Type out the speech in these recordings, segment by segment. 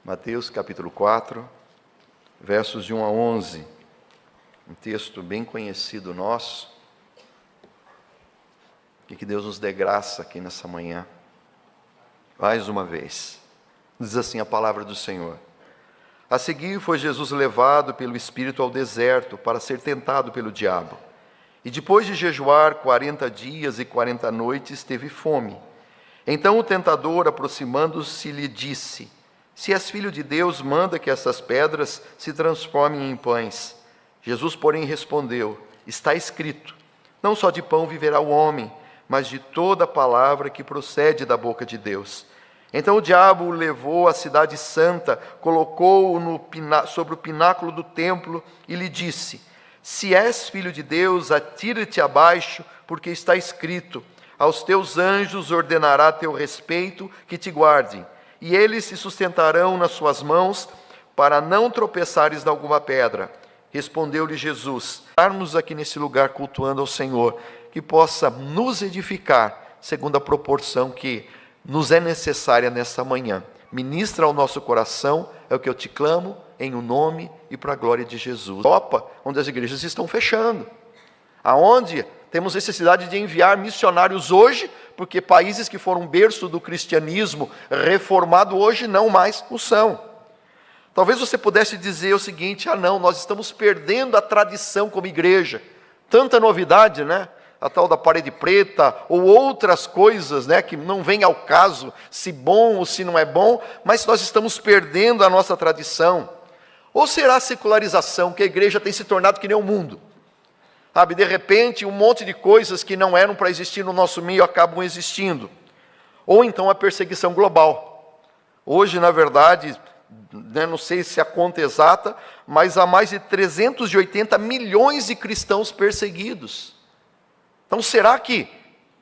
Mateus capítulo 4, versos de 1 a 11, um texto bem conhecido nosso, e que Deus nos dê graça aqui nessa manhã, mais uma vez. Diz assim a palavra do Senhor: A seguir foi Jesus levado pelo Espírito ao deserto para ser tentado pelo diabo. E depois de jejuar 40 dias e 40 noites, teve fome. Então o tentador, aproximando-se, lhe disse: Se és filho de Deus, manda que essas pedras se transformem em pães. Jesus, porém, respondeu: Está escrito: Não só de pão viverá o homem, mas de toda palavra que procede da boca de Deus. Então o diabo o levou à cidade santa, colocou-o sobre o pináculo do templo e lhe disse: Se és filho de Deus, atira-te abaixo, porque está escrito: Aos teus anjos ordenará a teu respeito que te guardem, e eles se sustentarão nas suas mãos, para não tropeçares em alguma pedra. Respondeu-lhe Jesus: Estarmos aqui nesse lugar cultuando ao Senhor, que possa nos edificar, segundo a proporção que nos é necessária nessa manhã. Ministra ao nosso coração, é o que eu te clamo, em o nome e para a glória de Jesus. Europa, onde as igrejas estão fechando, aonde temos necessidade de enviar missionários hoje, porque países que foram berço do cristianismo reformado hoje não mais o são. Talvez você pudesse dizer o seguinte: não, nós estamos perdendo a tradição como igreja. Tanta novidade, né? A tal da parede preta, ou outras coisas, né, que não vem ao caso se bom ou se não é bom, mas nós estamos perdendo a nossa tradição. Ou será a secularização, que a igreja tem se tornado que nem o mundo? Sabe, de repente, um monte de coisas que não eram para existir no nosso meio acabam existindo. Ou então a perseguição global. Hoje, na verdade, não sei se a conta exata, mas há mais de 380 milhões de cristãos perseguidos. Então, será que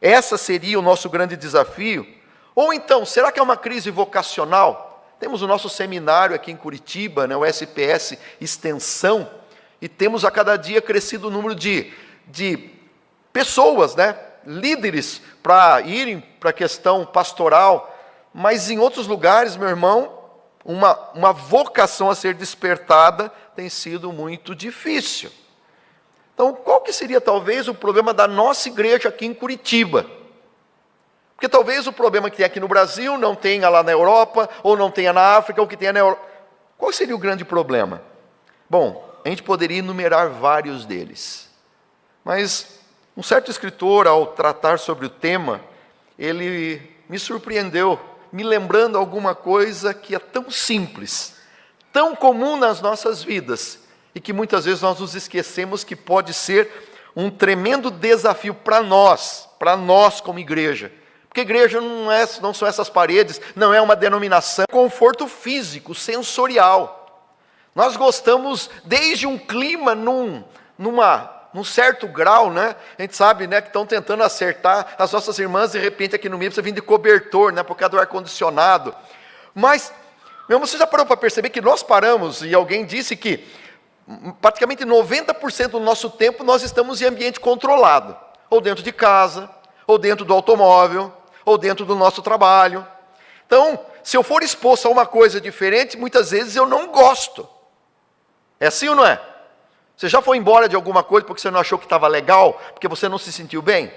essa seria o nosso grande desafio? Ou então, será que é uma crise vocacional? Temos o nosso seminário aqui em Curitiba, né, o SPS Extensão, e temos a cada dia crescido o número de pessoas, né, líderes, para irem para a questão pastoral. Mas em outros lugares, meu irmão, uma vocação a ser despertada tem sido muito difícil. Então, qual que seria talvez o problema da nossa igreja aqui em Curitiba? Porque talvez o problema que tem aqui no Brasil não tenha lá na Europa, ou não tenha na África, ou que tenha na Europa. Qual seria o grande problema? Bom, a gente poderia enumerar vários deles. Mas um certo escritor, ao tratar sobre o tema, ele me surpreendeu, me lembrando alguma coisa que é tão simples, tão comum nas nossas vidas, e que muitas vezes nós nos esquecemos que pode ser um tremendo desafio para nós como igreja. Porque igreja não são essas paredes, não é uma denominação, é conforto físico, sensorial. Nós gostamos desde um clima num certo grau, né? A gente sabe, né, que estão tentando acertar as nossas irmãs, de repente aqui no meio precisa vir de cobertor, né, por causa do ar-condicionado. Mas, meu irmão, você já parou para perceber que nós paramos, e alguém disse que praticamente 90% do nosso tempo nós estamos em ambiente controlado, ou dentro de casa, ou dentro do automóvel, ou dentro do nosso trabalho. Então, se eu for exposto a uma coisa diferente, muitas vezes eu não gosto. É assim ou não é? Você já foi embora de alguma coisa porque você não achou que estava legal, porque você não se sentiu bem?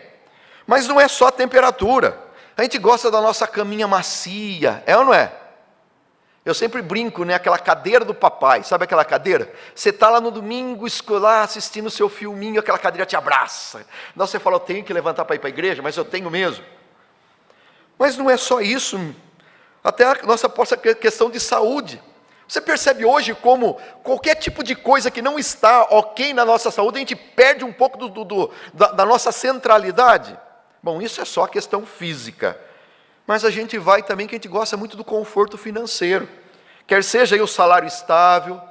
Mas não é só a temperatura. A gente gosta da nossa caminha macia, é ou não é? Eu sempre brinco, né, aquela cadeira do papai, sabe aquela cadeira? Você está lá no domingo escolar assistindo o seu filminho, aquela cadeira te abraça. Não, você fala: eu tenho que levantar para ir para a igreja, mas eu tenho mesmo. Mas não é só isso, até a nossa questão de saúde. Você percebe hoje como qualquer tipo de coisa que não está ok na nossa saúde, a gente perde um pouco da nossa centralidade? Bom, isso é só a questão física. Mas a gente vai também, que a gente gosta muito do conforto financeiro. Quer seja aí o salário estável,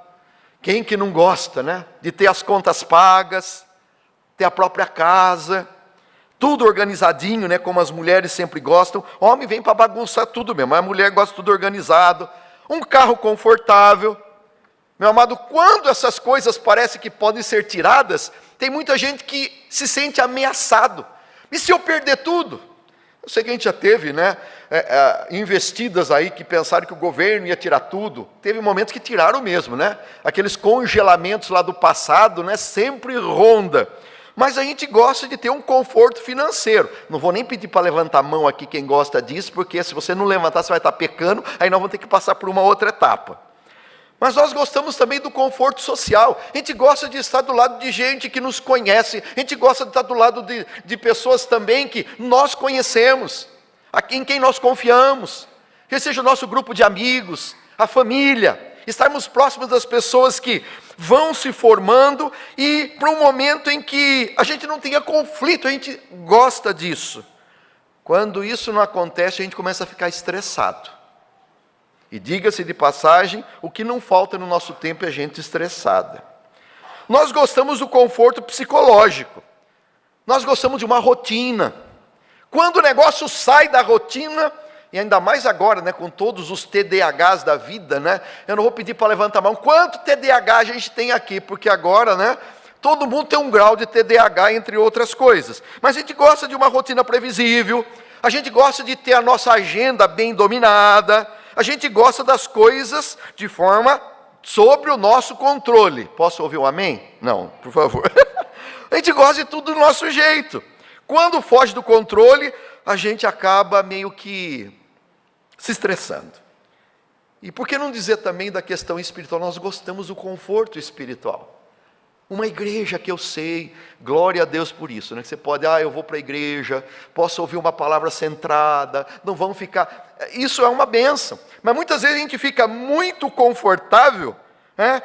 quem que não gosta, né? De ter as contas pagas, ter a própria casa, tudo organizadinho, né? Como as mulheres sempre gostam. Homem vem para bagunçar tudo mesmo, mas a mulher gosta de tudo organizado. Um carro confortável. Meu amado, quando essas coisas parecem que podem ser tiradas, tem muita gente que se sente ameaçado. E se eu perder tudo? Eu sei que a gente já teve, né, investidas aí que pensaram que o governo ia tirar tudo. Teve momentos que tiraram mesmo, né? Aqueles congelamentos lá do passado, né? Sempre ronda. Mas a gente gosta de ter um conforto financeiro. Não vou nem pedir para levantar a mão aqui quem gosta disso, porque se você não levantar, você vai estar pecando, aí nós vamos ter que passar por uma outra etapa. Mas nós gostamos também do conforto social. A gente gosta de estar do lado de gente que nos conhece. A gente gosta de estar do lado de pessoas também que nós conhecemos, em quem nós confiamos. Que seja o nosso grupo de amigos, a família. Estarmos próximos das pessoas que vão se formando e para um momento em que a gente não tenha conflito, a gente gosta disso. Quando isso não acontece, a gente começa a ficar estressado. E diga-se de passagem, o que não falta no nosso tempo é gente estressada. Nós gostamos do conforto psicológico. Nós gostamos de uma rotina. Quando o negócio sai da rotina, e ainda mais agora, né, com todos os TDAHs da vida, né, eu não vou pedir para levantar a mão, quanto TDAH a gente tem aqui, porque agora, né, todo mundo tem um grau de TDAH, entre outras coisas. Mas a gente gosta de uma rotina previsível, a gente gosta de ter a nossa agenda bem dominada, a gente gosta das coisas de forma sobre o nosso controle. Posso ouvir um amém? Não, por favor. A gente gosta de tudo do nosso jeito. Quando foge do controle, a gente acaba meio que se estressando. E por que não dizer também da questão espiritual? Nós gostamos do conforto espiritual. Uma igreja que eu sei, glória a Deus por isso, né? Que você pode, eu vou para a igreja, posso ouvir uma palavra centrada, não vão ficar... Isso é uma bênção. Mas muitas vezes a gente fica muito confortável, né?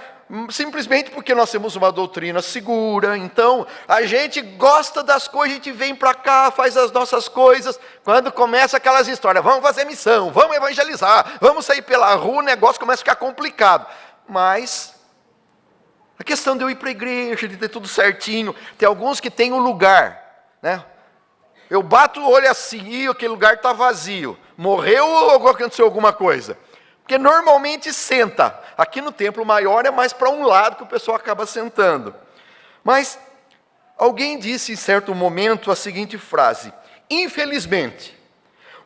Simplesmente porque nós temos uma doutrina segura. Então, a gente gosta das coisas, a gente vem para cá, faz as nossas coisas. Quando começa aquelas histórias, vamos fazer missão, vamos evangelizar, vamos sair pela rua, o negócio começa a ficar complicado. Mas a questão de eu ir para a igreja, de ter tudo certinho, tem alguns que têm um lugar, né? Eu bato o olho assim, e aquele lugar está vazio. Morreu ou aconteceu alguma coisa? Porque normalmente senta. Aqui no templo maior é mais para um lado que o pessoal acaba sentando. Mas alguém disse em certo momento a seguinte frase: infelizmente,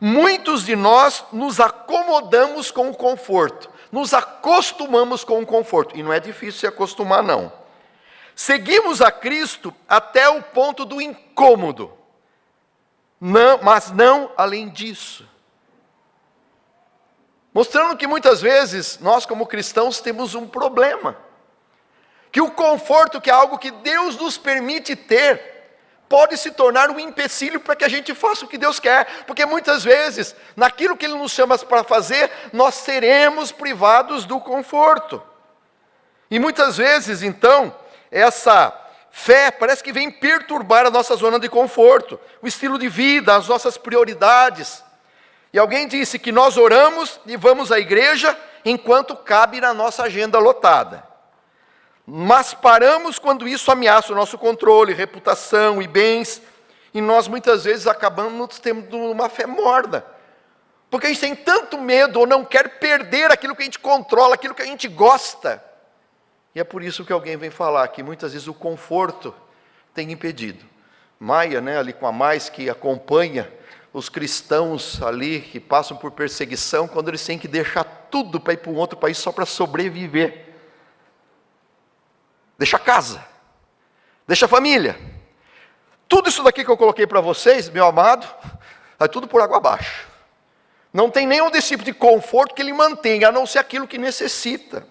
muitos de nós nos acomodamos com o conforto, nos acostumamos com o conforto, e não é difícil se acostumar não. Seguimos a Cristo até o ponto do incômodo, mas não além disso. Mostrando que muitas vezes, nós como cristãos temos um problema. Que o conforto, que é algo que Deus nos permite ter, pode se tornar um empecilho para que a gente faça o que Deus quer. Porque muitas vezes, naquilo que Ele nos chama para fazer, nós seremos privados do conforto. E muitas vezes, então, essa fé parece que vem perturbar a nossa zona de conforto, o estilo de vida, as nossas prioridades. E alguém disse que nós oramos e vamos à igreja enquanto cabe na nossa agenda lotada. Mas paramos quando isso ameaça o nosso controle, reputação e bens. E nós muitas vezes acabamos tendo uma fé morna. Porque a gente tem tanto medo ou não quer perder aquilo que a gente controla, aquilo que a gente gosta. E é por isso que alguém vem falar que muitas vezes o conforto tem impedido. Maia, né, ali com a Mais, que acompanha os cristãos ali que passam por perseguição, quando eles têm que deixar tudo para ir para um outro país só para sobreviver. Deixa a casa, deixa a família. Tudo isso daqui que eu coloquei para vocês, meu amado, é tudo por água abaixo. Não tem nenhum desse tipo de conforto que ele mantenha, a não ser aquilo que necessita.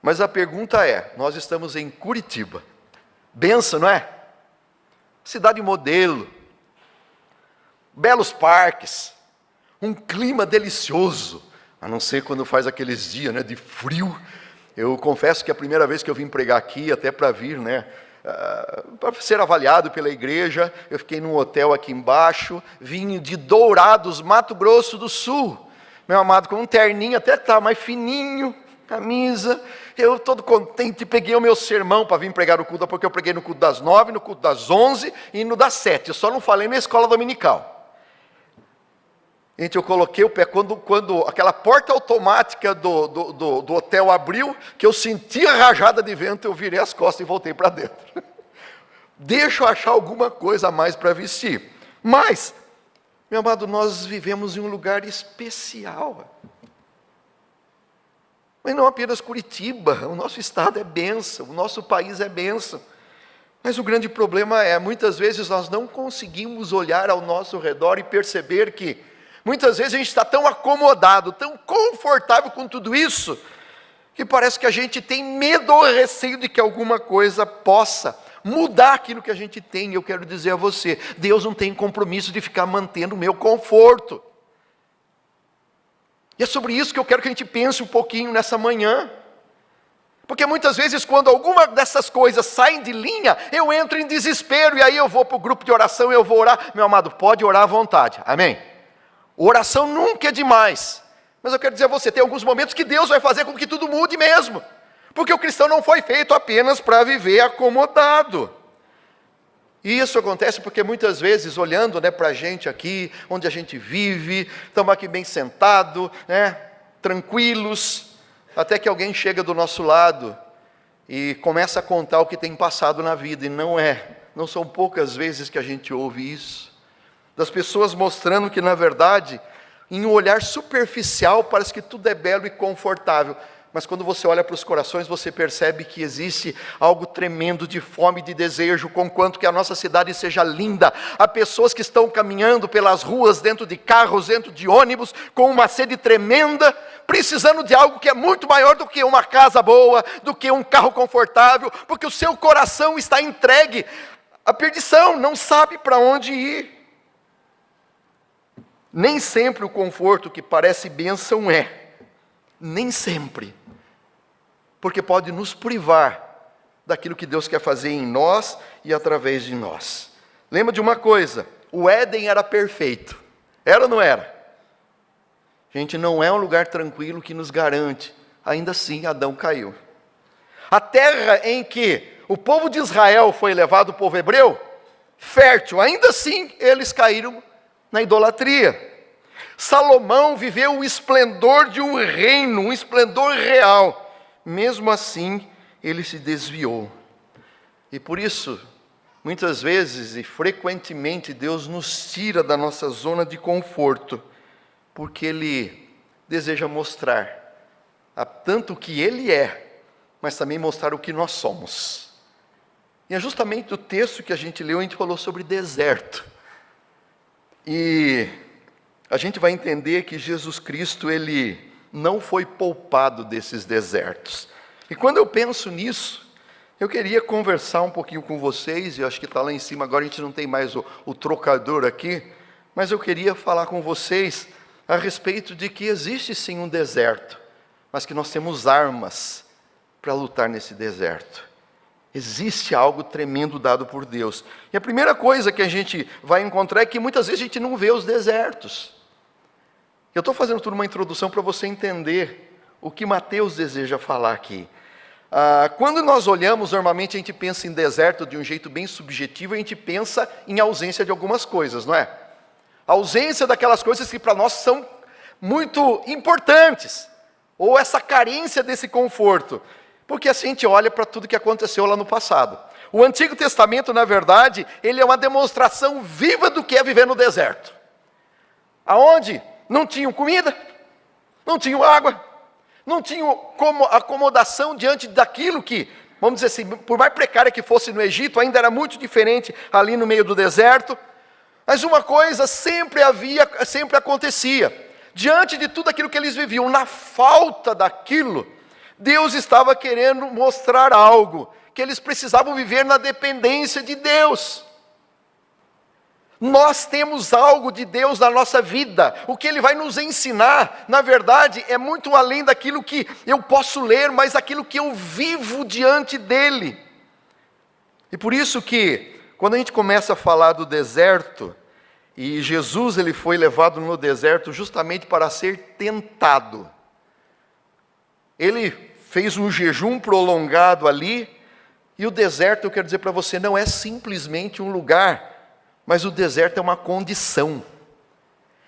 Mas a pergunta é, nós estamos em Curitiba, benção, não é? Cidade modelo, belos parques, um clima delicioso, a não ser quando faz aqueles dias, né, de frio. Eu confesso que a primeira vez que eu vim pregar aqui, até para vir, né, para ser avaliado pela igreja, eu fiquei num hotel aqui embaixo, vim de Dourados, Mato Grosso do Sul, meu amado, com um terninho até que estava mais fininho, camisa, eu todo contente, peguei o meu sermão para vir pregar no culto, porque eu preguei no culto das 9, no culto das 11 e no das 7, eu só não falei na escola dominical. Gente, eu coloquei o pé, quando aquela porta automática do hotel abriu, que eu senti a rajada de vento, eu virei as costas e voltei para dentro. Deixa eu achar alguma coisa a mais para vestir. Mas, Meu amado, nós vivemos em um lugar especial. Mas não apenas Curitiba, o nosso estado é bênção, o nosso país é bênção. Mas o grande problema é, muitas vezes nós não conseguimos olhar ao nosso redor e perceber que, muitas vezes a gente está tão acomodado, tão confortável com tudo isso, que parece que a gente tem medo ou receio de que alguma coisa possa mudar aquilo que a gente tem. Eu quero dizer a você, Deus não tem compromisso de ficar mantendo o meu conforto. E é sobre isso que eu quero que a gente pense um pouquinho nessa manhã. Porque muitas vezes quando alguma dessas coisas saem de linha, eu entro em desespero, e aí eu vou para o grupo de oração e eu vou orar. Meu amado, pode orar à vontade, amém? Oração nunca é demais. Mas eu quero dizer a você, tem alguns momentos que Deus vai fazer com que tudo mude mesmo. Porque o cristão não foi feito apenas para viver acomodado. E isso acontece porque muitas vezes, olhando para a gente aqui, onde a gente vive, estamos aqui bem sentados, tranquilos, até que alguém chega do nosso lado e começa a contar o que tem passado na vida, e não são poucas vezes que a gente ouve isso, das pessoas mostrando que, na verdade, em um olhar superficial, parece que tudo é belo e confortável, mas quando você olha para os corações, você percebe que existe algo tremendo de fome e de desejo, conquanto que a nossa cidade seja linda. Há pessoas que estão caminhando pelas ruas, dentro de carros, dentro de ônibus, com uma sede tremenda, precisando de algo que é muito maior do que uma casa boa, do que um carro confortável, porque o seu coração está entregue à perdição, não sabe para onde ir. Nem sempre o conforto que parece bênção nem sempre, porque pode nos privar daquilo que Deus quer fazer em nós e através de nós. Lembra de uma coisa, o Éden era perfeito, era ou não era? Gente, não é um lugar tranquilo que nos garante, ainda assim Adão caiu. A terra em que o povo de Israel foi levado, o povo hebreu, fértil, ainda assim eles caíram na idolatria. Salomão viveu o esplendor de um reino, um esplendor real. Mesmo assim, ele se desviou. E por isso, muitas vezes e frequentemente, Deus nos tira da nossa zona de conforto, porque Ele deseja mostrar tanto o que Ele é, mas também mostrar o que nós somos. E é justamente o texto que a gente leu, a gente falou sobre deserto. E a gente vai entender que Jesus Cristo, Ele não foi poupado desses desertos. E quando eu penso nisso, eu queria conversar um pouquinho com vocês, e acho que está lá em cima, agora a gente não tem mais o trocador aqui, mas eu queria falar com vocês a respeito de que existe sim um deserto, mas que nós temos armas para lutar nesse deserto. Existe algo tremendo dado por Deus. E a primeira coisa que a gente vai encontrar é que muitas vezes a gente não vê os desertos. Eu estou fazendo tudo uma introdução para você entender o que Mateus deseja falar aqui. Quando nós olhamos, normalmente a gente pensa em deserto de um jeito bem subjetivo, a gente pensa em ausência de algumas coisas, não é? A ausência daquelas coisas que para nós são muito importantes, ou essa carência desse conforto, porque assim a gente olha para tudo que aconteceu lá no passado. O Antigo Testamento, na verdade, ele é uma demonstração viva do que é viver no deserto. Aonde não tinham comida, não tinham água, não tinham como acomodação diante daquilo que, vamos dizer assim, por mais precária que fosse no Egito, ainda era muito diferente ali no meio do deserto. Mas uma coisa sempre acontecia, diante de tudo aquilo que eles viviam, na falta daquilo, Deus estava querendo mostrar algo, que eles precisavam viver na dependência de Deus. Nós temos algo de Deus na nossa vida, o que Ele vai nos ensinar, na verdade, é muito além daquilo que eu posso ler, mas aquilo que eu vivo diante dEle. E por isso que, quando a gente começa a falar do deserto, e Jesus ele foi levado no deserto justamente para ser tentado. Ele fez um jejum prolongado ali, e o deserto, eu quero dizer para você, não é simplesmente um lugar, mas o deserto é uma condição.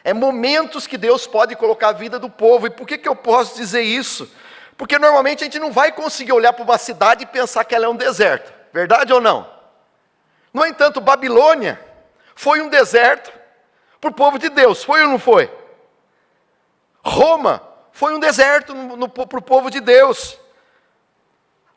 É momentos que Deus pode colocar a vida do povo. E por que eu posso dizer isso? Porque normalmente a gente não vai conseguir olhar para uma cidade e pensar que ela é um deserto. Verdade ou não? No entanto, Babilônia foi um deserto. para o povo de Deus, foi ou não foi? Roma foi um deserto para o povo de Deus.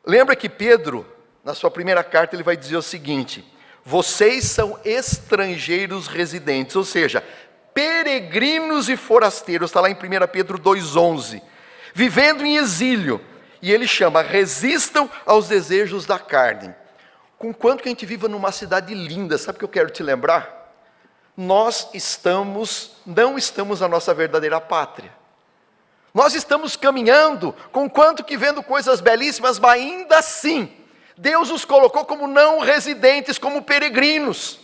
Lembra que Pedro, na sua primeira carta, ele vai dizer o seguinte: vocês são estrangeiros residentes, ou seja, peregrinos e forasteiros, está lá em 1 Pedro 2,11, vivendo em exílio, e ele chama, resistam aos desejos da carne. Conquanto que a gente viva numa cidade linda, sabe o que eu quero te lembrar? Nós não estamos na nossa verdadeira pátria. Nós estamos caminhando, conquanto que vendo coisas belíssimas, mas ainda assim, Deus os colocou como não residentes, como peregrinos.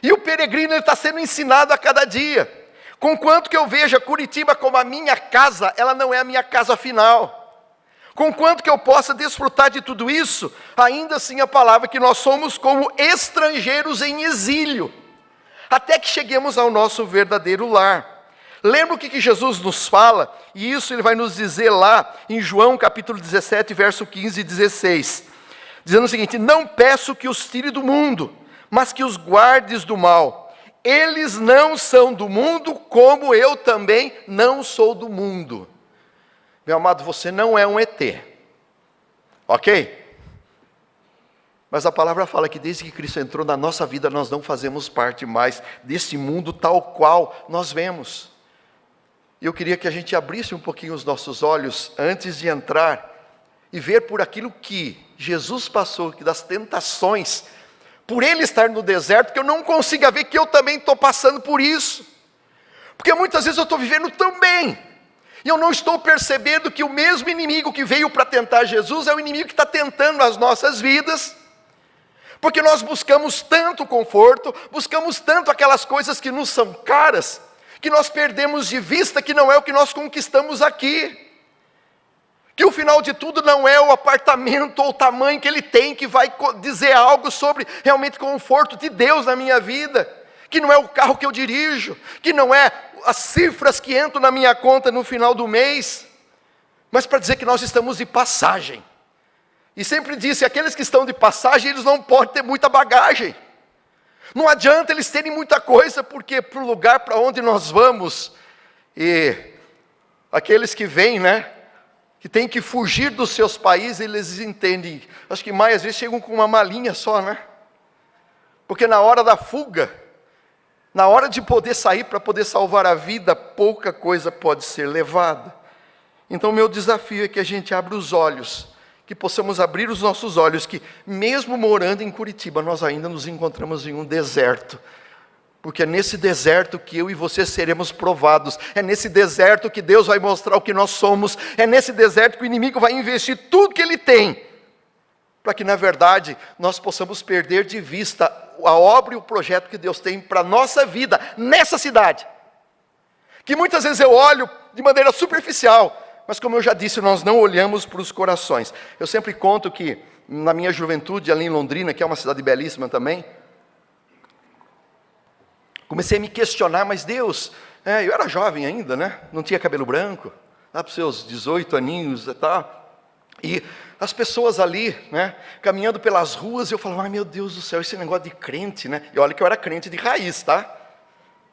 E o peregrino está sendo ensinado a cada dia. Conquanto que eu veja Curitiba como a minha casa, ela não é a minha casa final. Conquanto que eu possa desfrutar de tudo isso, ainda assim a palavra é que nós somos como estrangeiros em exílio, até que cheguemos ao nosso verdadeiro lar. Lembra o que Jesus nos fala? E isso ele vai nos dizer lá em João capítulo 17, verso 15 e 16. Dizendo o seguinte: não peço que os tire do mundo, mas que os guardes do mal. Eles não são do mundo, como eu também não sou do mundo. Meu amado, você não é um ET, ok? Mas a palavra fala que desde que Cristo entrou na nossa vida, nós não fazemos parte mais desse mundo tal qual nós vemos. E eu queria que a gente abrisse um pouquinho os nossos olhos, antes de entrar, e ver por aquilo que Jesus passou, que das tentações, por Ele estar no deserto, que eu não consiga ver que eu também estou passando por isso. Porque muitas vezes eu estou vivendo tão bem, e eu não estou percebendo que o mesmo inimigo que veio para tentar Jesus, é o inimigo que está tentando as nossas vidas, porque nós buscamos tanto conforto, buscamos tanto aquelas coisas que nos são caras, que nós perdemos de vista que não é o que nós conquistamos aqui. Que o final de tudo não é o apartamento ou o tamanho que ele tem que vai dizer algo sobre realmente o conforto de Deus na minha vida. Que não é o carro que eu dirijo, que não é as cifras que entram na minha conta no final do mês, mas para dizer que nós estamos de passagem. E sempre disse, aqueles que estão de passagem, eles não podem ter muita bagagem. Não adianta eles terem muita coisa, porque para o lugar para onde nós vamos, e aqueles que vêm, que têm que fugir dos seus países, eles entendem, acho que mais às vezes chegam com uma malinha só, porque na hora da fuga, na hora de poder sair para poder salvar a vida, pouca coisa pode ser levada. Então meu desafio é que a gente abra os olhos, que possamos abrir os nossos olhos, que mesmo morando em Curitiba, nós ainda nos encontramos em um deserto, porque é nesse deserto que eu e você seremos provados, é nesse deserto que Deus vai mostrar o que nós somos, é nesse deserto que o inimigo vai investir tudo que ele tem, para que na verdade nós possamos perder de vista a obra e o projeto que Deus tem para a nossa vida, nessa cidade, que muitas vezes eu olho de maneira superficial, mas como eu já disse, nós não olhamos para os corações. Eu sempre conto que na minha juventude, ali em Londrina, que é uma cidade belíssima também, comecei a me questionar, mas Deus, eu era jovem ainda, não tinha cabelo branco, lá para os seus 18 aninhos e tal, e as pessoas ali, caminhando pelas ruas, eu falava, ai meu Deus do céu, esse negócio de crente, e olha que eu era crente de raiz,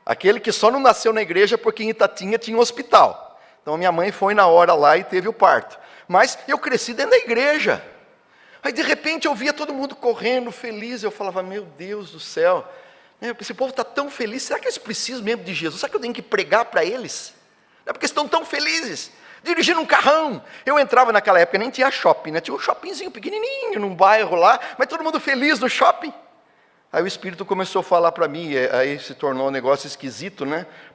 aquele que só não nasceu na igreja porque em Itatinga tinha um hospital. Então minha mãe foi na hora lá e teve o parto. Mas eu cresci dentro da igreja. Aí de repente eu via todo mundo correndo, feliz. Eu falava, meu Deus do céu, esse povo está tão feliz, será que eles precisam mesmo de Jesus? Será que eu tenho que pregar para eles? Não é porque estão tão felizes, dirigindo um carrão. Eu entrava naquela época, nem tinha shopping, tinha um shoppingzinho pequenininho num bairro lá, mas todo mundo feliz no shopping. Aí o Espírito começou a falar para mim, aí se tornou um negócio esquisito,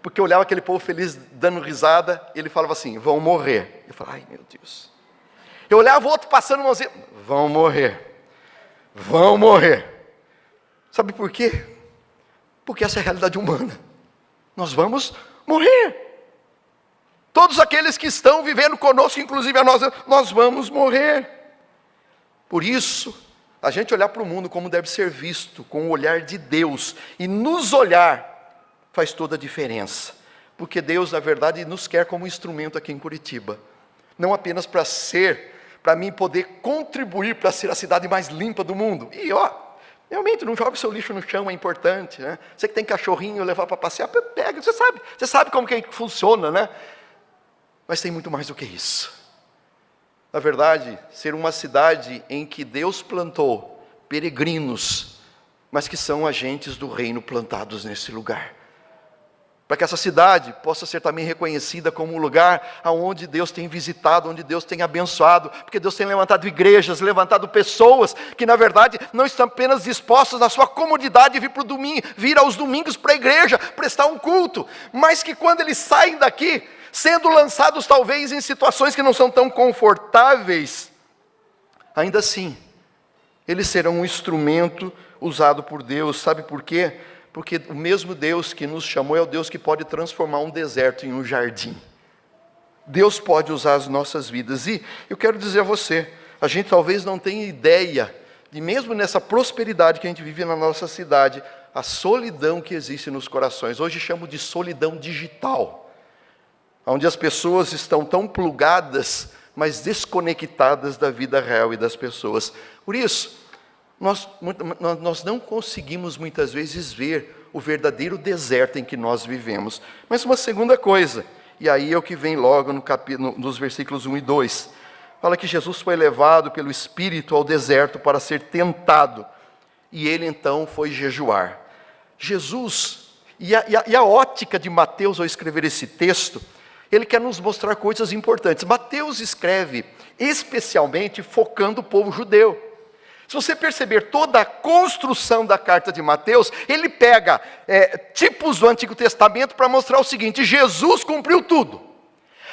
porque eu olhava aquele povo feliz, dando risada, e ele falava assim, vão morrer. Eu falava, ai meu Deus. Eu olhava o outro passando mãozinha, vão morrer. Vão morrer. Sabe por quê? Porque essa é a realidade humana. Nós vamos morrer. Todos aqueles que estão vivendo conosco, inclusive a nós vamos morrer. Por isso, a gente olhar para o mundo como deve ser visto, com o olhar de Deus, e nos olhar, faz toda a diferença. Porque Deus, na verdade, nos quer como instrumento aqui em Curitiba. Não apenas para mim poder contribuir para ser a cidade mais limpa do mundo. E Realmente, não joga o seu lixo no chão, é importante, né? Você que tem cachorrinho, levar para passear, pega, você sabe como que funciona, né? Mas tem muito mais do que isso. Na verdade, ser uma cidade em que Deus plantou peregrinos, mas que são agentes do reino plantados nesse lugar. Para que essa cidade possa ser também reconhecida como um lugar onde Deus tem visitado, onde Deus tem abençoado, porque Deus tem levantado igrejas, levantado pessoas que na verdade não estão apenas dispostas na sua comodidade de vir aos domingos para a igreja, prestar um culto, mas que quando eles saem daqui, sendo lançados talvez em situações que não são tão confortáveis, ainda assim, eles serão um instrumento usado por Deus. Sabe por quê? Porque o mesmo Deus que nos chamou é o Deus que pode transformar um deserto em um jardim. Deus pode usar as nossas vidas. E eu quero dizer a você, a gente talvez não tenha ideia de, mesmo nessa prosperidade que a gente vive na nossa cidade, a solidão que existe nos corações. Hoje chamo de solidão digital, onde as pessoas estão tão plugadas, mas desconectadas da vida real e das pessoas. Por isso, nós não conseguimos muitas vezes ver o verdadeiro deserto em que nós vivemos. Mas uma segunda coisa, e aí é o que vem logo nos versículos 1 e 2, fala que Jesus foi levado pelo Espírito ao deserto para ser tentado, e ele então foi jejuar. Jesus, e a ótica de Mateus ao escrever esse texto, ele quer nos mostrar coisas importantes. Mateus escreve especialmente focando o povo judeu. Se você perceber toda a construção da carta de Mateus, ele pega tipos do Antigo Testamento para mostrar o seguinte: Jesus cumpriu tudo.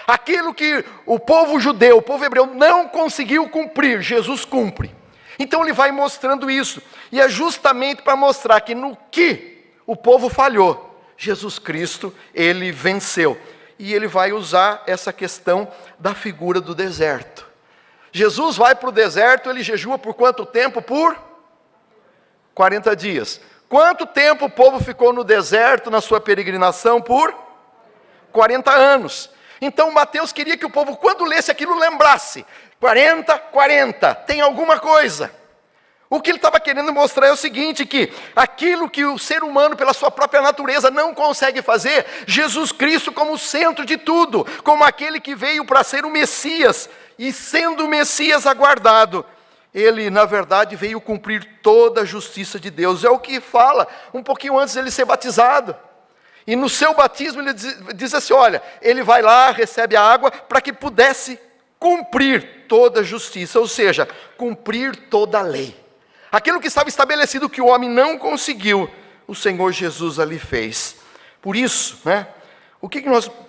Aquilo que o povo judeu, o povo hebreu não conseguiu cumprir, Jesus cumpre. Então ele vai mostrando isso. E é justamente para mostrar que no que o povo falhou, Jesus Cristo, ele venceu. E ele vai usar essa questão da figura do deserto. Jesus vai para o deserto, ele jejua por quanto tempo? Por 40 dias. Quanto tempo o povo ficou no deserto, na sua peregrinação? Por 40 anos. Então Mateus queria que o povo, quando lesse aquilo, lembrasse. 40, tem alguma coisa. O que ele estava querendo mostrar é o seguinte, que aquilo que o ser humano, pela sua própria natureza, não consegue fazer, Jesus Cristo como o centro de tudo, como aquele que veio para ser o Messias, e sendo o Messias aguardado, ele, na verdade, veio cumprir toda a justiça de Deus. É o que fala um pouquinho antes dele ser batizado. E no seu batismo ele diz assim, olha, ele vai lá, recebe a água, para que pudesse cumprir toda a justiça, ou seja, cumprir toda a lei. Aquilo que estava estabelecido que o homem não conseguiu, o Senhor Jesus ali fez. Por isso, o que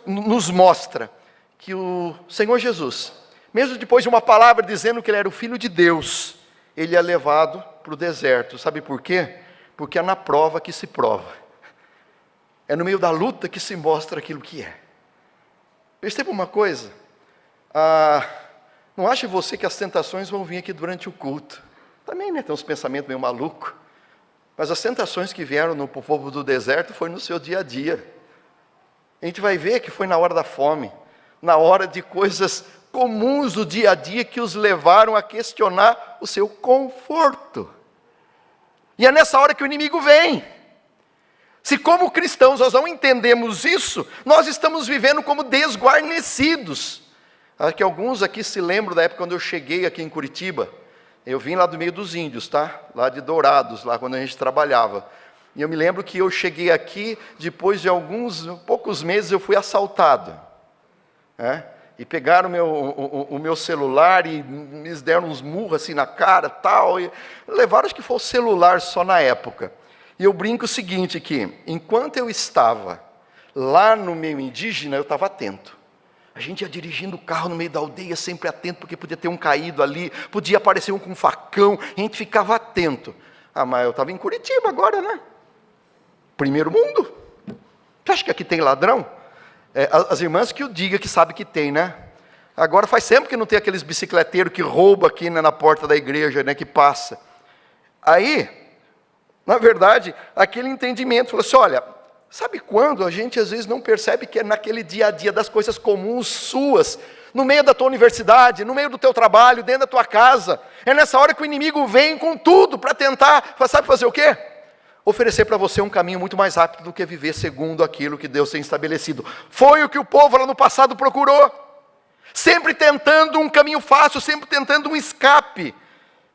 nos mostra? Que o Senhor Jesus, mesmo depois de uma palavra dizendo que ele era o Filho de Deus, ele é levado para o deserto. Sabe por quê? Porque é na prova que se prova. É no meio da luta que se mostra aquilo que é. Perceba uma coisa. Não ache você que as tentações vão vir aqui durante o culto. Também, tem uns pensamentos meio malucos. Mas as tentações que vieram no povo do deserto foi no seu dia a dia. A gente vai ver que foi na hora da fome, na hora de coisas comuns do dia a dia que os levaram a questionar o seu conforto. E é nessa hora que o inimigo vem. Se como cristãos nós não entendemos isso, nós estamos vivendo como desguarnecidos. Acho que alguns aqui se lembram da época quando eu cheguei aqui em Curitiba. Eu vim lá do meio dos índios, lá de Dourados, lá quando a gente trabalhava. E eu me lembro que eu cheguei aqui, depois de poucos meses eu fui assaltado. E pegaram o meu celular e me deram uns murros assim na cara, tal. E levaram, acho que foi o celular só na época. E eu brinco o seguinte, que enquanto eu estava lá no meio indígena, eu estava atento. A gente ia dirigindo o carro no meio da aldeia, sempre atento, porque podia ter um caído ali, podia aparecer um com um facão, a gente ficava atento. Mas eu estava em Curitiba agora, Primeiro mundo. Você acha que aqui tem ladrão? As irmãs que o digam que sabem que tem, Agora faz tempo que não tem aqueles bicicleteiros que roubam aqui na porta da igreja, que passa. Aí, na verdade, aquele entendimento, falou assim, olha, sabe quando a gente às vezes não percebe que é naquele dia a dia das coisas comuns suas, no meio da tua universidade, no meio do teu trabalho, dentro da tua casa. É nessa hora que o inimigo vem com tudo para tentar, sabe fazer o quê? Oferecer para você um caminho muito mais rápido do que viver segundo aquilo que Deus tem estabelecido. Foi o que o povo lá no passado procurou. Sempre tentando um caminho fácil, sempre tentando um escape.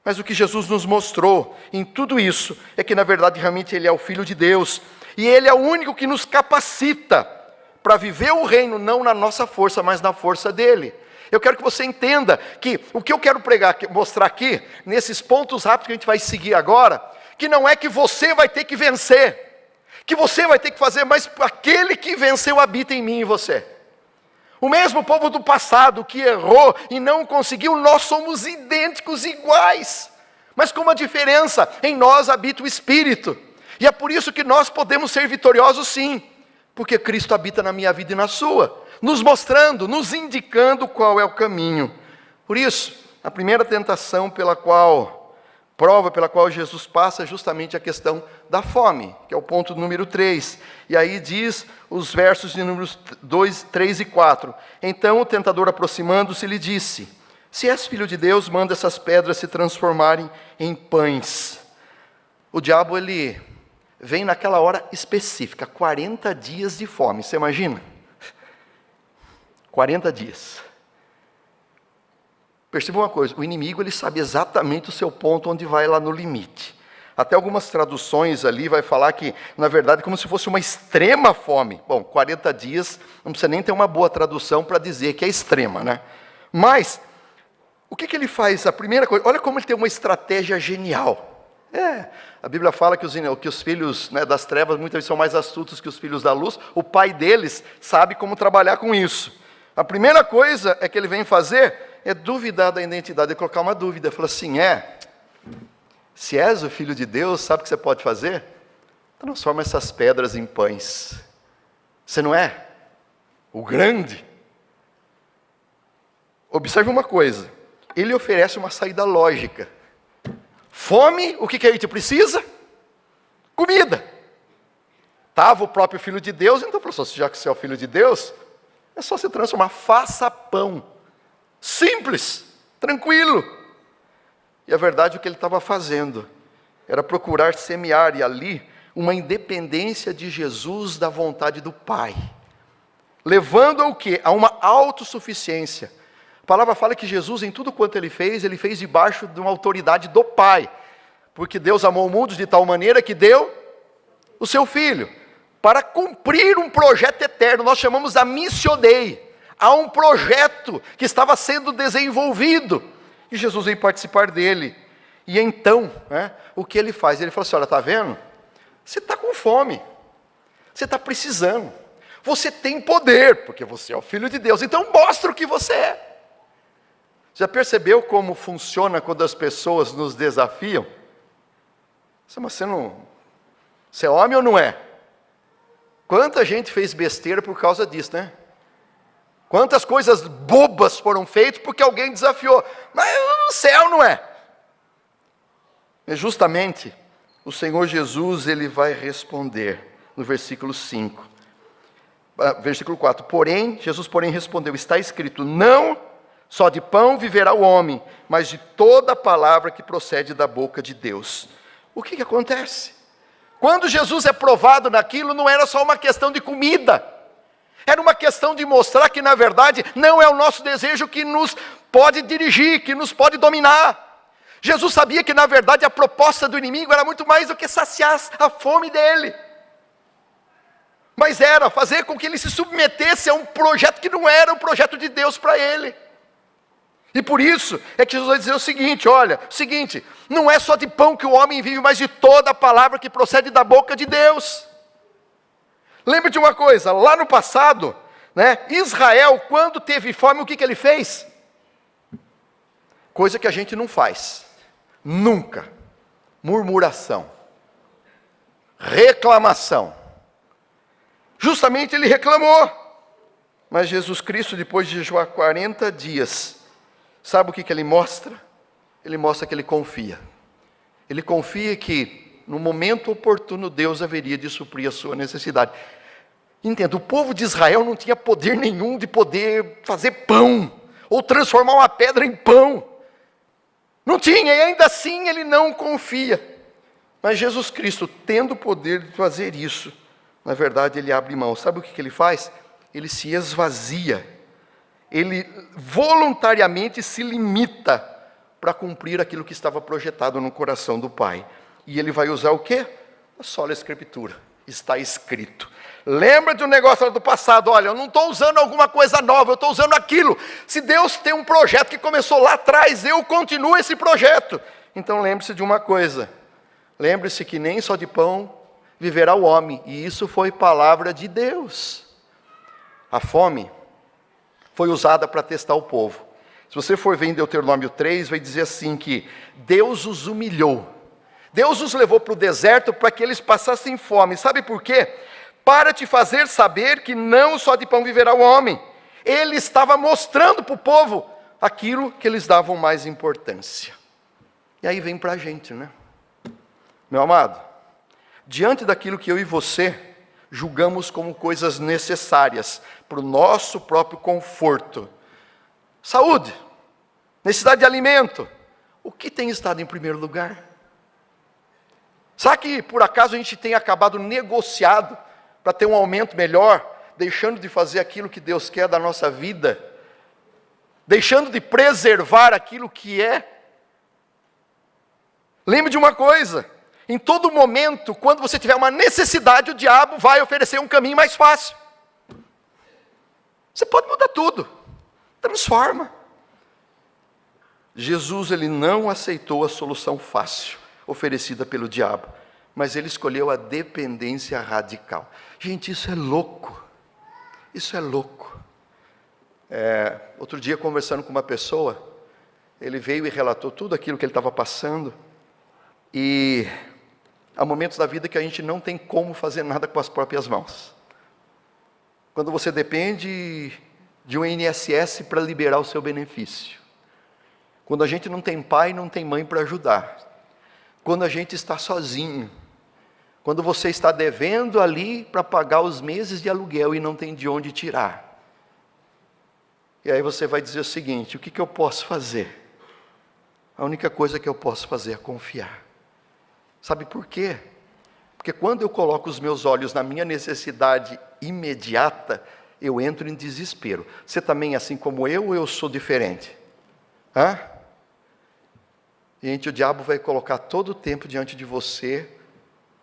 Mas o que Jesus nos mostrou em tudo isso é que, na verdade, realmente Ele é o Filho de Deus. E Ele é o único que nos capacita para viver o reino, não na nossa força, mas na força dEle. Eu quero que você entenda que o que eu quero mostrar aqui, nesses pontos rápidos que a gente vai seguir agora, que não é que você vai ter que vencer, que você vai ter que fazer, mas aquele que venceu habita em mim e você. O mesmo povo do passado que errou e não conseguiu, nós somos idênticos, iguais. Mas com uma diferença, em nós habita o Espírito. E é por isso que nós podemos ser vitoriosos sim, porque Cristo habita na minha vida e na sua, nos mostrando, nos indicando qual é o caminho. Por isso, a primeira tentação prova pela qual Jesus passa é justamente a questão da fome, que é o ponto número 3. E aí diz os versos de números 2, 3 e 4. Então o tentador, aproximando-se, lhe disse: se és filho de Deus, manda essas pedras se transformarem em pães. O diabo, ele vem naquela hora específica, 40 dias de fome, você imagina? 40 dias. Perceba uma coisa, o inimigo ele sabe exatamente o seu ponto onde vai lá no limite. Até algumas traduções ali vai falar que, na verdade, como se fosse uma extrema fome. Bom, 40 dias, não precisa nem ter uma boa tradução para dizer que é extrema, né? Mas, o que ele faz? A primeira coisa, olha como ele tem uma estratégia genial. A Bíblia fala que os filhos, né, das trevas muitas vezes são mais astutos que os filhos da luz. O pai deles sabe como trabalhar com isso. A primeira coisa que ele vem fazer é duvidar da identidade, é colocar uma dúvida. Ele fala assim, se és o Filho de Deus, sabe o que você pode fazer? Transforma essas pedras em pães. Você não é o grande? Observe uma coisa, ele oferece uma saída lógica. Fome, o que a gente precisa? Comida. Estava o próprio Filho de Deus, então falou, já que você é o Filho de Deus, é só se transformar, faça pão. Simples, tranquilo. E a verdade, o que ele estava fazendo era procurar semear e ali uma independência de Jesus da vontade do Pai, levando ao quê? A uma autossuficiência. A palavra fala que Jesus, em tudo quanto ele fez debaixo de uma autoridade do Pai, porque Deus amou o mundo de tal maneira que deu o seu Filho, para cumprir um projeto eterno. Nós chamamos da Missio Dei. Há um projeto que estava sendo desenvolvido, e Jesus veio participar dele. E então, o que ele faz? Ele fala assim, olha, está vendo? Você está com fome, você está precisando, você tem poder, porque você é o Filho de Deus, então mostra o que você é. Já percebeu como funciona quando as pessoas nos desafiam? Mas você é homem ou não é? Quanta gente fez besteira por causa disso, né? Quantas coisas bobas foram feitas porque alguém desafiou. Mas no céu não é. É justamente o Senhor Jesus, ele vai responder no versículo 5. Versículo 4. Jesus respondeu, está escrito, não só de pão viverá o homem, mas de toda palavra que procede da boca de Deus. O que acontece? Quando Jesus é provado naquilo, não era só uma questão de comida. Era uma questão de mostrar que, na verdade, não é o nosso desejo que nos pode dirigir, que nos pode dominar. Jesus sabia que, na verdade, a proposta do inimigo era muito mais do que saciar a fome dele. Mas era fazer com que ele se submetesse a um projeto que não era o projeto de Deus para ele. E por isso é que Jesus vai dizer o seguinte, não é só de pão que o homem vive, mas de toda a palavra que procede da boca de Deus. Lembre de uma coisa, lá no passado, Israel, quando teve fome, o que ele fez? Coisa que a gente não faz, nunca. Murmuração, reclamação. Justamente ele reclamou, mas Jesus Cristo, depois de jejuar 40 dias, sabe o que ele mostra? Ele mostra que ele confia. Ele confia que no momento oportuno, Deus haveria de suprir a sua necessidade. Entenda, o povo de Israel não tinha poder nenhum de poder fazer pão, ou transformar uma pedra em pão. Não tinha, e ainda assim ele não confia. Mas Jesus Cristo, tendo o poder de fazer isso, na verdade ele abre mão. Sabe o que ele faz? Ele se esvazia. Ele voluntariamente se limita para cumprir aquilo que estava projetado no coração do Pai. E ele vai usar o quê? A sola Escritura. Está escrito. Lembra de um negócio lá do passado, olha, eu não estou usando alguma coisa nova, eu estou usando aquilo. Se Deus tem um projeto que começou lá atrás, eu continuo esse projeto. Então lembre-se de uma coisa, lembre-se que nem só de pão viverá o homem, e isso foi palavra de Deus. A fome foi usada para testar o povo. Se você for ver em Deuteronômio 3, vai dizer assim que Deus os humilhou. Deus os levou para o deserto para que eles passassem fome. Sabe por quê? Para te fazer saber que não só de pão viverá o homem. Ele estava mostrando para o povo aquilo que eles davam mais importância. E aí vem para a gente, né? Meu amado, diante daquilo que eu e você julgamos como coisas necessárias para o nosso próprio conforto, saúde, necessidade de alimento, o que tem estado em primeiro lugar? Será que por acaso a gente tem acabado negociado para ter um aumento melhor, deixando de fazer aquilo que Deus quer da nossa vida, deixando de preservar aquilo que é? Lembre de uma coisa, em todo momento, quando você tiver uma necessidade, o diabo vai oferecer um caminho mais fácil. Você pode mudar tudo, transforma. Jesus, ele não aceitou a solução fácil oferecida pelo diabo, mas ele escolheu a dependência radical. Gente, isso é louco. Isso é louco. Outro dia, conversando com uma pessoa, ele veio e relatou tudo aquilo que ele estava passando, e há momentos da vida que a gente não tem como fazer nada com as próprias mãos. Quando você depende de um INSS para liberar o seu benefício. Quando a gente não tem pai, não tem mãe para ajudar. Quando a gente está sozinho. Quando você está devendo ali para pagar os meses de aluguel e não tem de onde tirar. E aí você vai dizer o seguinte: o que eu posso fazer? A única coisa que eu posso fazer é confiar. Sabe por quê? Porque quando eu coloco os meus olhos na minha necessidade imediata, eu entro em desespero. Você também é assim como eu, ou eu sou diferente? Gente, o diabo vai colocar todo o tempo diante de você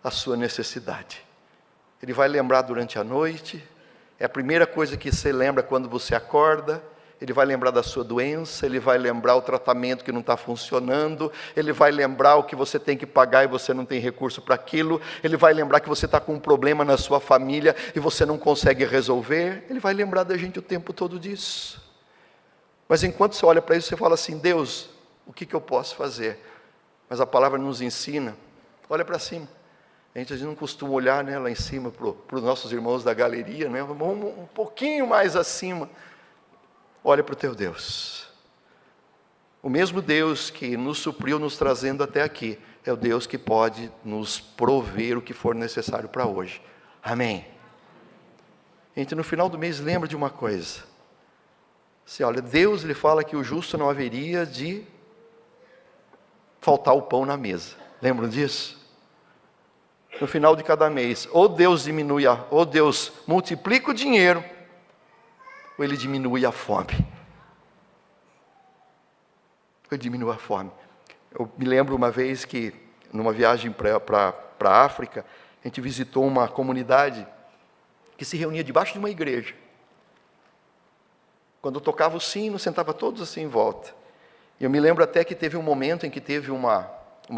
a sua necessidade. Ele vai lembrar durante a noite, é a primeira coisa que você lembra quando você acorda. Ele vai lembrar da sua doença, ele vai lembrar o tratamento que não está funcionando, ele vai lembrar o que você tem que pagar e você não tem recurso para aquilo, ele vai lembrar que você está com um problema na sua família e você não consegue resolver, ele vai lembrar da gente o tempo todo disso. Mas enquanto você olha para isso, você fala assim: Deus, o que eu posso fazer? Mas a palavra nos ensina, olha para cima. A gente não costuma olhar, né, lá em cima para os nossos irmãos da galeria, né? Vamos um pouquinho mais acima. Olha para o teu Deus. O mesmo Deus que nos supriu, nos trazendo até aqui, é o Deus que pode nos prover o que for necessário para hoje. Amém? Gente, no final do mês, lembra de uma coisa. Você olha, Deus lhe fala que o justo não haveria de faltar o pão na mesa. Lembram disso? No final de cada mês, ou Deus diminui, ou Deus multiplica o dinheiro, ou Ele diminui a fome. Ele diminui a fome. Eu me lembro uma vez que, numa viagem para a África, a gente visitou uma comunidade que se reunia debaixo de uma igreja. Quando tocava o sino, sentava todos assim em volta. E eu me lembro até que teve um momento em que teve uma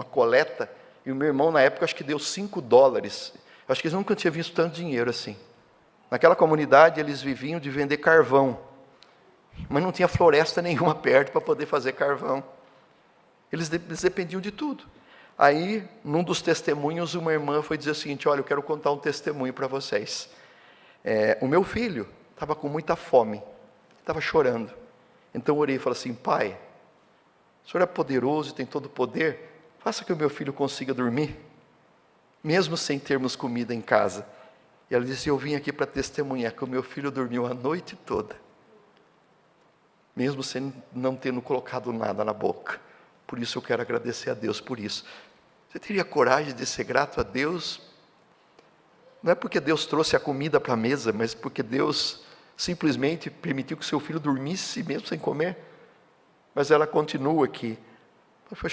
coleta, e o meu irmão, na época, acho que deu $5. Eu acho que eles nunca tinham visto tanto dinheiro assim. Naquela comunidade, eles viviam de vender carvão, mas não tinha floresta nenhuma perto para poder fazer carvão. Eles dependiam de tudo. Aí, num dos testemunhos, uma irmã foi dizer o seguinte: olha, eu quero contar um testemunho para vocês. O meu filho estava com muita fome, estava chorando. Então eu orei e falei assim: pai, o Senhor é poderoso e tem todo o poder, faça que o meu filho consiga dormir, mesmo sem termos comida em casa. E ela disse: eu vim aqui para testemunhar que o meu filho dormiu a noite toda. mesmo sem não tendo colocado nada na boca. Por isso eu quero agradecer a Deus por isso. Você teria coragem de ser grato a Deus? Não é porque Deus trouxe a comida para a mesa, mas porque Deus simplesmente permitiu que seu filho dormisse mesmo sem comer. Mas ela continua aqui.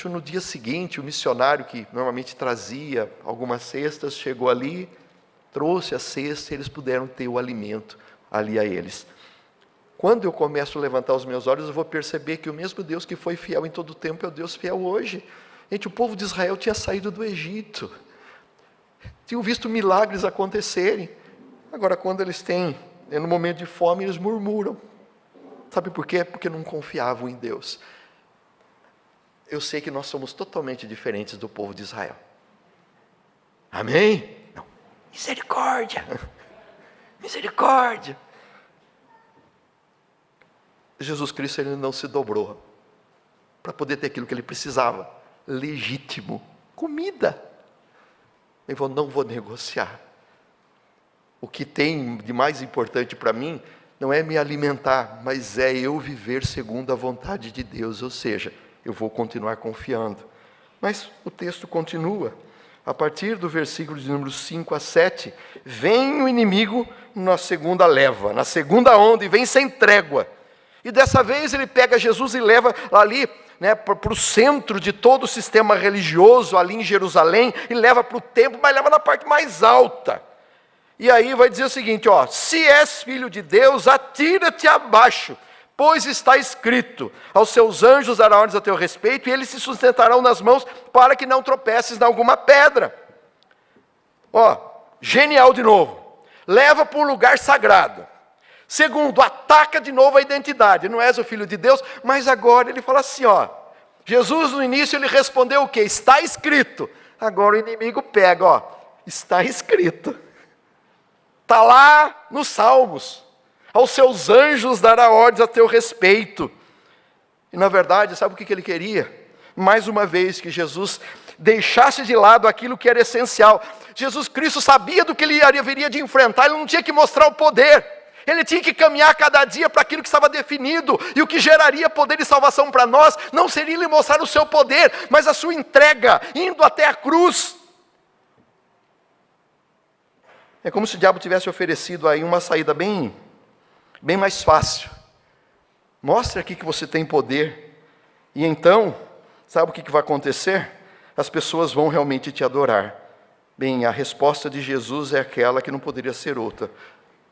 No dia seguinte, o missionário que normalmente trazia algumas cestas, chegou ali, trouxe a cesta e eles puderam ter o alimento ali a eles. Quando eu começo a levantar os meus olhos, eu vou perceber que o mesmo Deus que foi fiel em todo o tempo é o Deus fiel hoje. Gente, o povo de Israel tinha saído do Egito. Tinham visto milagres acontecerem. Agora, quando eles têm, no momento de fome, eles murmuram. Sabe por quê? Porque não confiavam em Deus. Eu sei que nós somos totalmente diferentes do povo de Israel. Amém? Não. Misericórdia. Misericórdia. Jesus Cristo, ele não se dobrou para poder ter aquilo que ele precisava. Legítimo. Comida. Ele falou, não vou negociar. O que tem de mais importante para mim não é me alimentar, mas é eu viver segundo a vontade de Deus, ou seja, eu vou continuar confiando. Mas o texto continua. A partir do versículo de número 5 a 7, vem o inimigo na segunda leva, na segunda onda, e vem sem trégua. E dessa vez ele pega Jesus e leva ali, para o centro de todo o sistema religioso, ali em Jerusalém, e leva para o templo, mas leva na parte mais alta. E aí vai dizer o seguinte, se és filho de Deus, atira-te abaixo, pois está escrito, aos seus anjos dará ordens a teu respeito, e eles se sustentarão nas mãos, para que não tropeces em alguma pedra. Genial de novo. Leva para um lugar sagrado. Segundo, ataca de novo a identidade. Não és o filho de Deus, mas agora ele fala assim, Jesus no início ele respondeu o quê? Está escrito. Agora o inimigo pega, está escrito. Está lá nos Salmos. Aos seus anjos dará ordens a teu respeito. E na verdade, sabe o que ele queria? Mais uma vez que Jesus deixasse de lado aquilo que era essencial. Jesus Cristo sabia do que ele haveria de enfrentar, ele não tinha que mostrar o poder. Ele tinha que caminhar cada dia para aquilo que estava definido. E o que geraria poder e salvação para nós, não seria ele mostrar o seu poder, mas a sua entrega, indo até a cruz. É como se o diabo tivesse oferecido aí uma saída bem mais fácil. Mostre aqui que você tem poder. E então, sabe o que vai acontecer? As pessoas vão realmente te adorar. Bem, a resposta de Jesus é aquela que não poderia ser outra.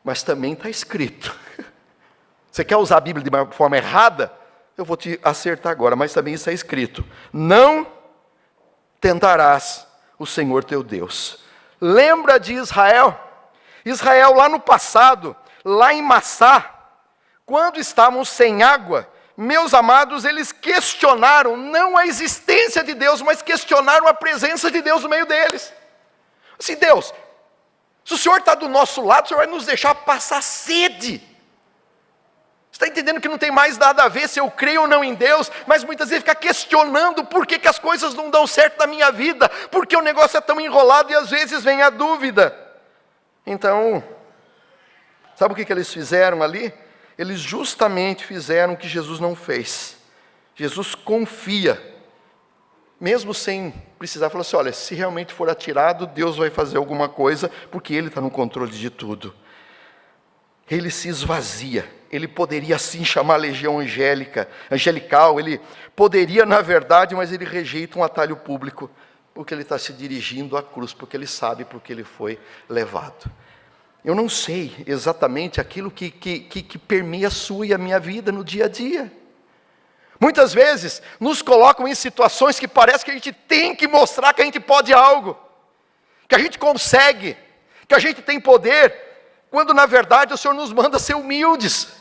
Mas também está escrito. Você quer usar a Bíblia de uma forma errada? Eu vou te acertar agora, mas também está escrito. Não tentarás o Senhor teu Deus. Lembra de Israel? Israel lá no passado, lá em Massá, quando estávamos sem água, meus amados, eles questionaram não a existência de Deus, mas questionaram a presença de Deus no meio deles. Assim, Deus, se o Senhor está do nosso lado, o Senhor vai nos deixar passar sede. Você está entendendo que não tem mais nada a ver se eu creio ou não em Deus, mas muitas vezes fica questionando por que as coisas não dão certo na minha vida, porque o negócio é tão enrolado e às vezes vem a dúvida. Então, sabe o que eles fizeram ali? Eles justamente fizeram o que Jesus não fez. Jesus confia, mesmo sem precisar, falou assim, olha, se realmente for atirado, Deus vai fazer alguma coisa, porque Ele está no controle de tudo. Ele se esvazia, ele poderia assim chamar a legião angelical, ele poderia na verdade, mas ele rejeita um atalho público, porque ele está se dirigindo à cruz, porque ele sabe porque ele foi levado. Eu não sei exatamente aquilo que permeia a sua e a minha vida no dia a dia. Muitas vezes nos colocam em situações que parece que a gente tem que mostrar que a gente pode algo, que a gente consegue, que a gente tem poder, quando na verdade o Senhor nos manda ser humildes.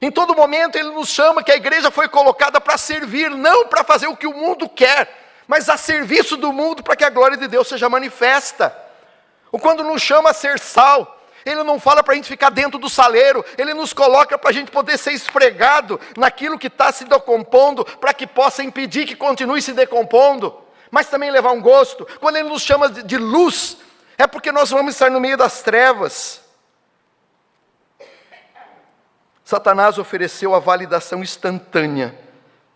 Em todo momento Ele nos chama que a igreja foi colocada para servir, não para fazer o que o mundo quer, mas a serviço do mundo para que a glória de Deus seja manifesta. Ou quando nos chama a ser sal, Ele não fala para a gente ficar dentro do saleiro, Ele nos coloca para a gente poder ser esfregado naquilo que está se decompondo, para que possa impedir que continue se decompondo, mas também levar um gosto. Quando Ele nos chama de luz, é porque nós vamos estar no meio das trevas. Satanás ofereceu a validação instantânea,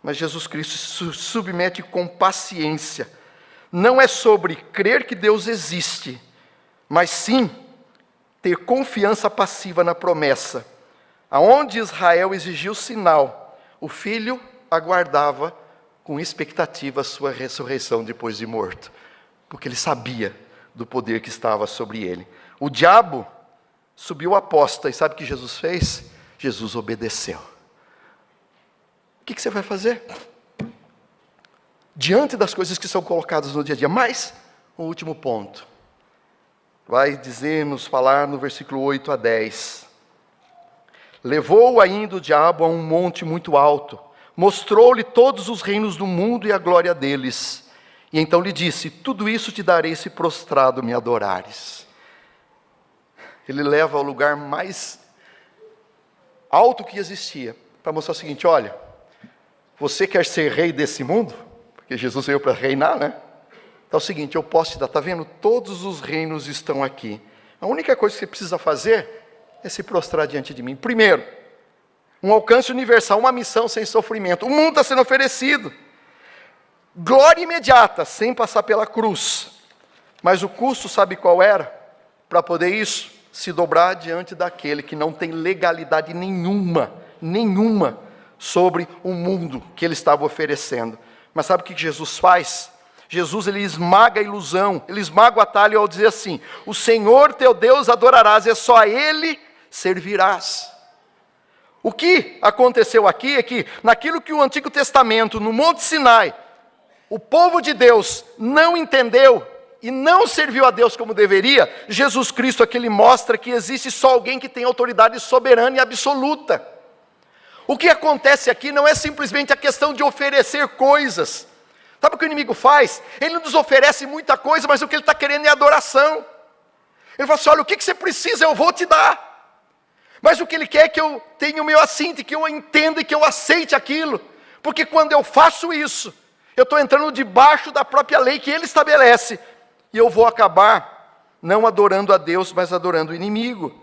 mas Jesus Cristo se submete com paciência. Não é sobre crer que Deus existe, mas sim ter confiança passiva na promessa. Aonde Israel exigiu sinal, o filho aguardava com expectativa a sua ressurreição depois de morto, porque ele sabia do poder que estava sobre ele. O diabo subiu a aposta, e sabe o que Jesus fez? Jesus obedeceu. O que você vai fazer diante das coisas que são colocadas no dia a dia? Mas, o último ponto, vai nos falar no versículo 8 a 10. Levou ainda o diabo a um monte muito alto, mostrou-lhe todos os reinos do mundo e a glória deles. E então lhe disse: tudo isso te darei se prostrado me adorares. Ele leva ao lugar mais alto que existia, para mostrar o seguinte: olha, você quer ser rei desse mundo? Porque Jesus veio para reinar, né? Então é o seguinte, eu posso te dar, está vendo? Todos os reinos estão aqui. A única coisa que você precisa fazer é se prostrar diante de mim. Primeiro, um alcance universal, uma missão sem sofrimento. O mundo está sendo oferecido. Glória imediata, sem passar pela cruz. Mas o custo, sabe qual era? Para poder isso, se dobrar diante daquele que não tem legalidade nenhuma sobre o mundo que ele estava oferecendo. Mas sabe o que Jesus faz? Jesus, ele esmaga a ilusão, ele esmaga o atalho ao dizer assim: o Senhor teu Deus adorarás, e só a Ele servirás. O que aconteceu aqui é que, naquilo que o Antigo Testamento, no Monte Sinai, o povo de Deus não entendeu e não serviu a Deus como deveria, Jesus Cristo aqui ele mostra que existe só alguém que tem autoridade soberana e absoluta. O que acontece aqui não é simplesmente a questão de oferecer coisas. Sabe o que o inimigo faz? Ele nos oferece muita coisa, mas o que ele está querendo é adoração. Ele fala assim: olha, o que você precisa eu vou te dar. Mas o que ele quer é que eu tenha o meu assinte, que eu entenda e que eu aceite aquilo. Porque quando eu faço isso, eu estou entrando debaixo da própria lei que ele estabelece. E eu vou acabar não adorando a Deus, mas adorando o inimigo.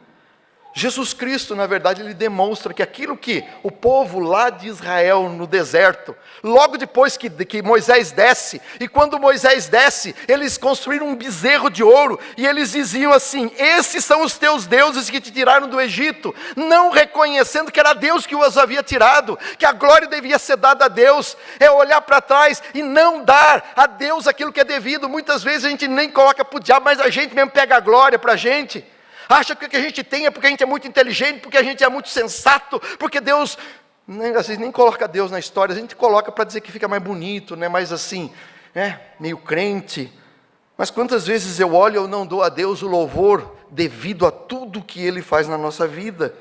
Jesus Cristo, na verdade, ele demonstra que aquilo que o povo lá de Israel no deserto, logo depois que Moisés desce, e quando Moisés desce, eles construíram um bezerro de ouro, e eles diziam assim: esses são os teus deuses que te tiraram do Egito, não reconhecendo que era Deus que os havia tirado, que a glória devia ser dada a Deus. É olhar para trás e não dar a Deus aquilo que é devido. Muitas vezes a gente nem coloca para o diabo, mas a gente mesmo pega a glória para a gente. Acha que o que a gente tem é porque a gente é muito inteligente, porque a gente é muito sensato, porque Deus, às vezes nem coloca Deus na história, a gente coloca para dizer que fica mais bonito, né? Mais assim, né? Meio crente. Mas quantas vezes eu olho e eu não dou a Deus o louvor devido a tudo que Ele faz na nossa vida?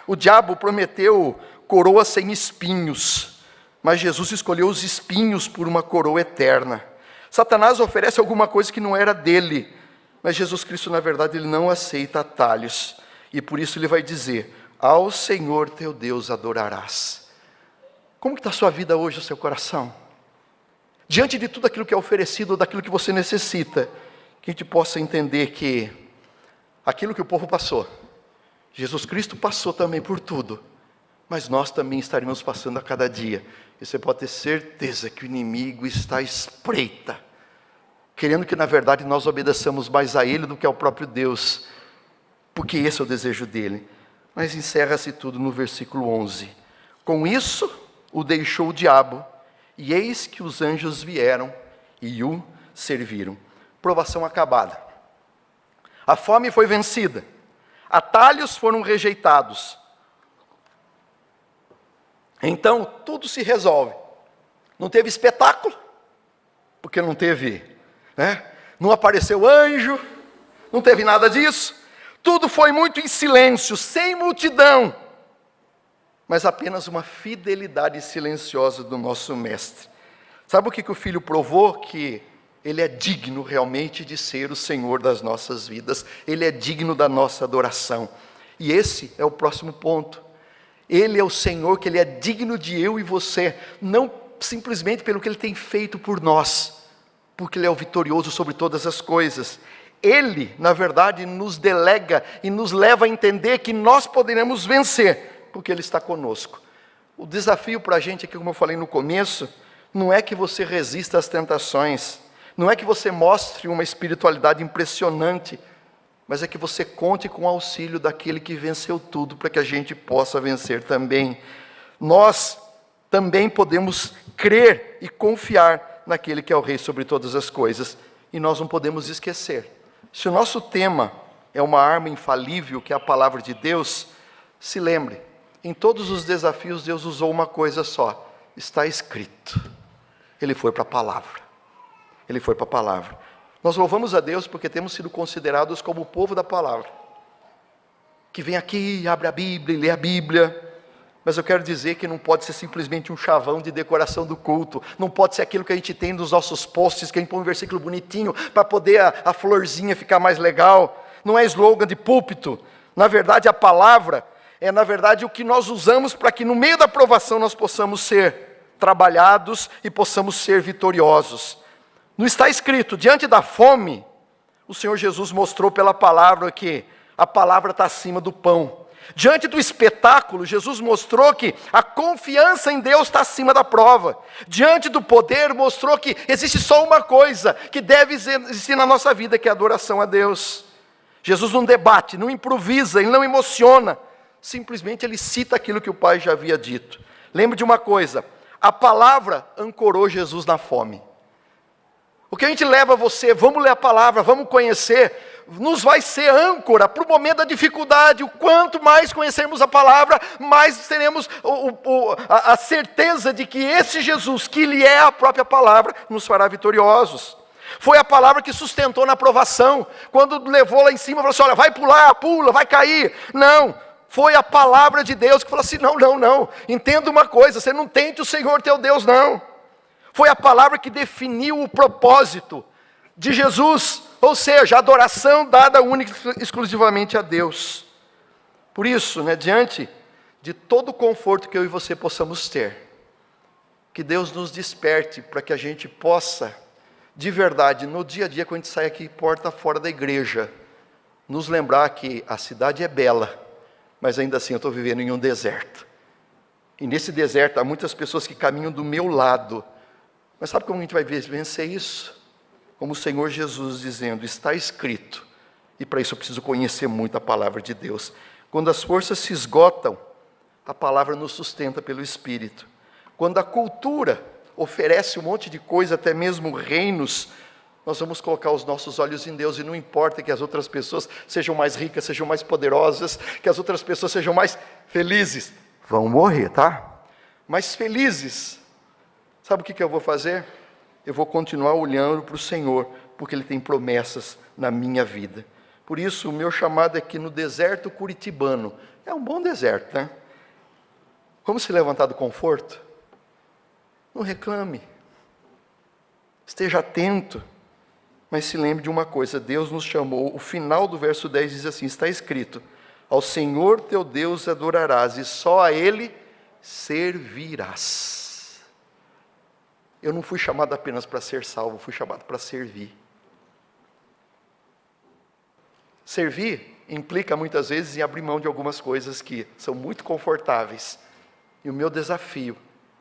O diabo prometeu coroa sem espinhos, mas Jesus escolheu os espinhos por uma coroa eterna. Satanás oferece alguma coisa que não era dele, mas Jesus Cristo, na verdade, ele não aceita atalhos. E por isso ele vai dizer: ao Senhor teu Deus adorarás. Como que está a sua vida hoje, o seu coração? Diante de tudo aquilo que é oferecido, daquilo que você necessita, que a gente possa entender que aquilo que o povo passou, Jesus Cristo passou também por tudo, mas nós também estaremos passando a cada dia. E você pode ter certeza que o inimigo está à espreita, querendo que na verdade nós obedeçamos mais a Ele do que ao próprio Deus, porque esse é o desejo dele. Mas encerra-se tudo no versículo 11. Com isso o deixou o diabo, e eis que os anjos vieram e o serviram. Provação acabada. A fome foi vencida. Atalhos foram rejeitados. Então tudo se resolve. Não teve espetáculo, porque não teve, não apareceu anjo, não teve nada disso. Tudo foi muito em silêncio, sem multidão, mas apenas uma fidelidade silenciosa do nosso mestre. Sabe o que o filho provou? Que ele é digno realmente de ser o Senhor das nossas vidas. Ele é digno da nossa adoração. E esse é o próximo ponto. Ele é o Senhor, que ele é digno de eu e você, não simplesmente pelo que ele tem feito por nós, porque ele é o vitorioso sobre todas as coisas. Ele, na verdade, nos delega e nos leva a entender que nós poderemos vencer Porque Ele está conosco. O desafio para a gente aqui, como eu falei no começo, não é que você resista às tentações, não é que você mostre uma espiritualidade impressionante, mas é que você conte com o auxílio daquele que venceu tudo, para que a gente possa vencer também. Nós também podemos crer e confiar naquele que é o Rei sobre todas as coisas, e nós não podemos esquecer. Se o nosso tema é uma arma infalível, que é a palavra de Deus, se lembre, em todos os desafios Deus usou uma coisa só: está escrito. Ele foi para a palavra. Ele foi para a palavra. Nós louvamos a Deus porque temos sido considerados como o povo da palavra, que vem aqui, abre a Bíblia e lê a Bíblia. Mas eu quero dizer que não pode ser simplesmente um chavão de decoração do culto, não pode ser aquilo que a gente tem nos nossos posts, que a gente põe um versículo bonitinho, para poder a florzinha ficar mais legal. Não é slogan de púlpito. Na verdade, a palavra é, na verdade, o que nós usamos para que no meio da provação nós possamos ser trabalhados e possamos ser vitoriosos. Não está escrito, diante da fome, o Senhor Jesus mostrou pela palavra que a palavra está acima do pão. Diante do espetáculo, Jesus mostrou que a confiança em Deus está acima da prova. Diante do poder, mostrou que existe só uma coisa que deve existir na nossa vida, que é a adoração a Deus. Jesus não debate, não improvisa, ele não emociona. Simplesmente ele cita aquilo que o Pai já havia dito. Lembre de uma coisa, a palavra ancorou Jesus na fome. O que a gente leva a você, vamos ler a palavra, vamos conhecer, nos vai ser âncora para o momento da dificuldade. O quanto mais conhecermos a palavra, mais teremos a certeza de que esse Jesus, que Ele é a própria palavra, nos fará vitoriosos. Foi a palavra que sustentou na provação, quando levou lá em cima, falou assim: olha, vai pular, pula, vai cair. Não, foi a palavra de Deus que falou assim: não, entenda uma coisa, você não tente o Senhor teu Deus, não. Foi a palavra que definiu o propósito de Jesus, ou seja, a adoração dada única e exclusivamente a Deus. Por isso, diante de todo o conforto que eu e você possamos ter, que Deus nos desperte para que a gente possa, de verdade, no dia a dia, quando a gente sai aqui porta fora da igreja, nos lembrar que a cidade é bela, mas ainda assim eu estou vivendo em um deserto. E nesse deserto há muitas pessoas que caminham do meu lado. Mas sabe como a gente vai vencer isso? Como o Senhor Jesus dizendo, está escrito. E para isso eu preciso conhecer muito a palavra de Deus. Quando as forças se esgotam, a palavra nos sustenta pelo Espírito. Quando a cultura oferece um monte de coisa, até mesmo reinos, nós vamos colocar os nossos olhos em Deus, e não importa que as outras pessoas sejam mais ricas, sejam mais poderosas, que as outras pessoas sejam mais felizes. Vão morrer, tá? Mas felizes. Sabe o que eu vou fazer? Eu vou continuar olhando para o Senhor, porque Ele tem promessas na minha vida. Por isso, o meu chamado é que no deserto curitibano, é um bom deserto, né? Vamos se levantar do conforto? Não reclame. Esteja atento. Mas se lembre de uma coisa, Deus nos chamou, o final do verso 10 diz assim, está escrito, ao Senhor teu Deus adorarás, e só a Ele servirás. Eu não fui chamado apenas para ser salvo, fui chamado para servir. Servir implica muitas vezes em abrir mão de algumas coisas que são muito confortáveis. E o meu desafio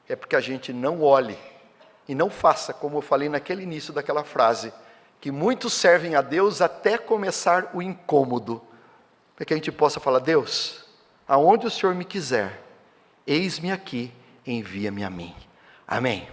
é porque a gente não olhe e não faça, como eu falei naquele início daquela frase, que muitos servem a Deus até começar o incômodo. Para que a gente possa falar, Deus, aonde o Senhor me quiser, eis-me aqui, envia-me a mim. Amém.